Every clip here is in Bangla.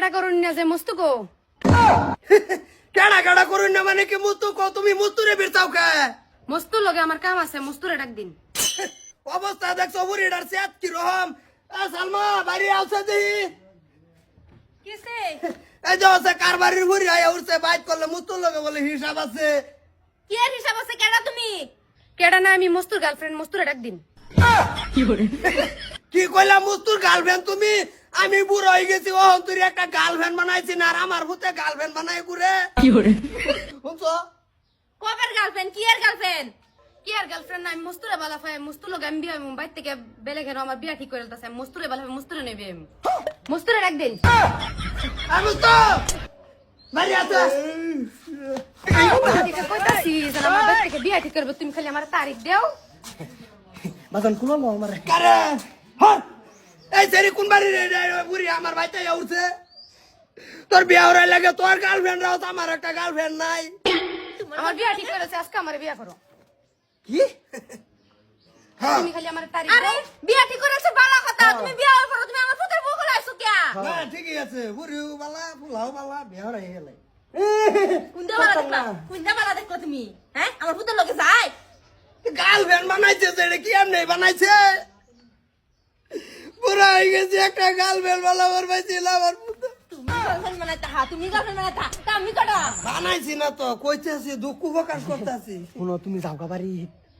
কেডা করুন না যে মস্তু কো কেডা কেডা করুন না মানে কি মুতু কো তুমি মুতুরে বিরতাও কে মস্তু লগে আমার কাম আছে মস্তুরে ডাক দিন অবস্থা দেখছো বুড়িটার সেট কি রকম সালমা বাড়ি আউছে দিহি কিসে এই যে আছে কারবারির বুড়ি আয়া উঠছে বাইট করলে মুতুর লগে বলে হিসাব আছে কি এর হিসাব আছে কেডা তুমি কেডা না আমি মস্তুর গার্লফ্রেন্ড মস্তুরে ডাক দিন কি কইলা মুতুর গার্লফ্রেন্ড তুমি আমি বুড়ো হয়ে গেছি ওহন তুই একটা গার্লফ্রেন্ড বানাইছি না আর আমার ভূতে গার্লফ্রেন্ড বানাই ঘুরে শুনছো কবের গার্লফ্রেন্ড কি এর গার্লফ্রেন্ড কি আর গার্লফ্রেন্ড না আমি মস্তুরে বালা ফাই মস্তু লগে আমি বিয়া মুম্বাই থেকে বেলে গেল আমার বিয়া ঠিক করে দিতেছে মস্তুরে বালা মস্তুরে নেবে আমি মস্তুরে ডাক দিন আমি তো বাড়ি আছে কইতাছি যে আমার বাড়ি থেকে বিয়া ঠিক করবে তুমি খালি আমার তারিখ দাও বাজান কোন আমারে কারে হর এই সেরি কোন বাড়ি রে বুড়ি আমার ভাইতে উঠছে তোর বিয়া হরাই লাগে তোর গার্লফ্রেন্ড রাও তো আমার একটা গার্লফ্রেন্ড নাই আমার বিয়া ঠিক করেছে আজকে আমার বিয়া করো কি হ্যাঁ তুমি খালি আমার তারিখ আরে বিয়া ঠিক করেছে বালা কথা তুমি বিয়া করো তুমি আমার পুত্রের বউ করে আইছো কে হ্যাঁ ঠিকই আছে বুড়িও বালা ফুলাও বালা বিয়া হরাই গেলে কুন্দা বালা দেখো তুমি হ্যাঁ আমার পুত্রের লগে যায় গার্লফ্রেন্ড বানাইছে সেটা কি এমনি বানাইছে পুরা হয়ে গেছে একটা গার্লফ্রেন্ড বালা ওর পাইছিল আমার পুত্র তুমি গার্লফ্রেন্ড বানাইতা তুমি গার্লফ্রেন্ড বানাইতা তা আমি কটা বানাইছি না তো কইতেছি দুঃখ প্রকাশ করতেছি শুনো তুমি যাও গা বাড়ি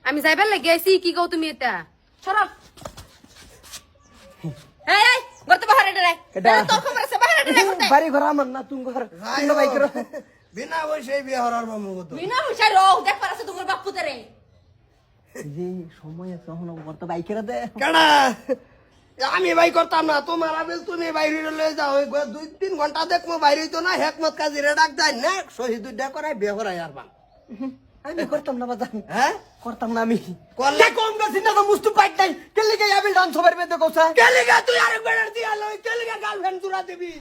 আমি যাইবার লাগি আইছি কি কও তুমি এটা সরব এই এই গর্তে বাহির রে এটা তোর খবর আছে বাহির রে গর্তে বাড়ি ঘর আমার না তুমি ঘর তুমি বাই করো বিনা বসে বিয়ে হরার মামু কত বিনা হুশার রও দেখ পারাছে তোমার বাপ পুত্রে যে সময় আছে এখন ঘর তো বাই করে দে কেডা আমি বাই করতাম না তোমার আবেল তুমি বাইরে লয়ে যাও 2-3 ঘন্টা দেখবো বাইরে তো না হেকমত কাজী রে ডাক দেয় না শহীদ উদ্যা করাই বিয়ে করাই আর বান আমি করতাম না বাজান হ্যাঁ করতাম না আমি করলে কম গেছি না তো মুস্তু পাইট নাই কেলি গে আবিল ডান্স হবে বেদে কোসা কেলিগা তুই আরেক বেড়ার দিয়া লই কেলিগা গার্লফ্রেন্ড জুড়া দিবি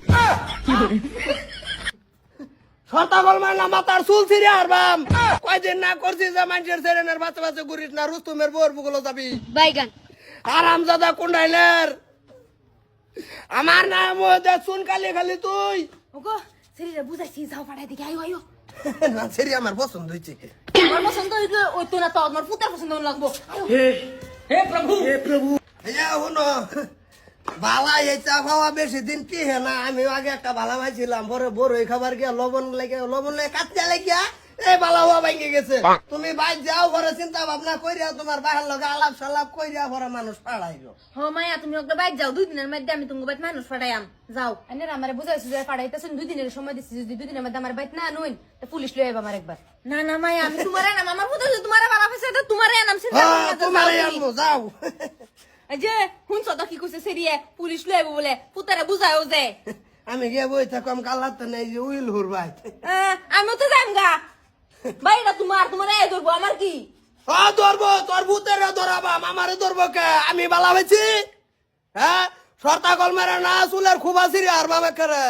সরতা বল না মাথার চুল ছিড়ে আর বাম কয়দিন না করছিস যে মানুষের সেরেনের বাচ্চা বাচ্চা ঘুরিস না রুস্তুমের বোর বুগুলো যাবি বাইগান আরামজাদা কুন্ডাইলের আমার নাম শুন কালি খালি তুই ওগো শরীরে বুঝাইছি যাও পাড়ায় দিকে আইও আইও না সেরি আমার পছন্দ হয়েছে আমার পছন্দ হইলো ওই তো না তো আমার পুত্রের পছন্দ লাগবো হে প্রভু শুনো বালা এই চা খাওয়া বেশি দিন কি হে না আমি আগে একটা ভালা ভাইছিলাম বড় বড় এই খাবার গিয়া লবণ লেগে কাটতে লেগিয়া এই বালা হওয়া ভাঙ্গে গেছে তুমি বাইর যাও ঘরে চিন্তা ভাবনা কইরা তোমার বাহার লগে আলাপ সালাপ কইরা ঘরে মানুষ পাড়াইলো হ মায়া তুমি ওকে বাইর যাও 2 দিনের মধ্যে আমি তোমাকে বাইত মানুষ পাঠাইয়াম যাও এনে আমারে বুঝাইছো যে পাঠাইতেছ 2 দিনের সময় দিছি যদি 2 দিনের মধ্যে আমার বাইত না নইন তো পুলিশ লই আইবা আমার একবার না না মায়া আমি তোমারে নাম আমার পুত্র তোমারে বাবা ফেসে তো তোমারে নাম চিন্তা হ্যাঁ তোমারে আনবো যাও এই যে হুনছ তো কি কইছে সেরিয়ে পুলিশ লই আইবো বলে পুত্রে বুঝায়ও যে আমি গিয়ে বই থাকম কালার তো নেই যে উইল হুরবাই আমি তো যাইম গা বাইরা তোমার এই ধরবো আমার কি ধরবো তোর ভূতের ধরাবা আমারে ধরবো কে আমি বালা হয়েছি হ্যাঁ সর্তা কলমেরা না চুলের খুব আসিরি আর বাবা করে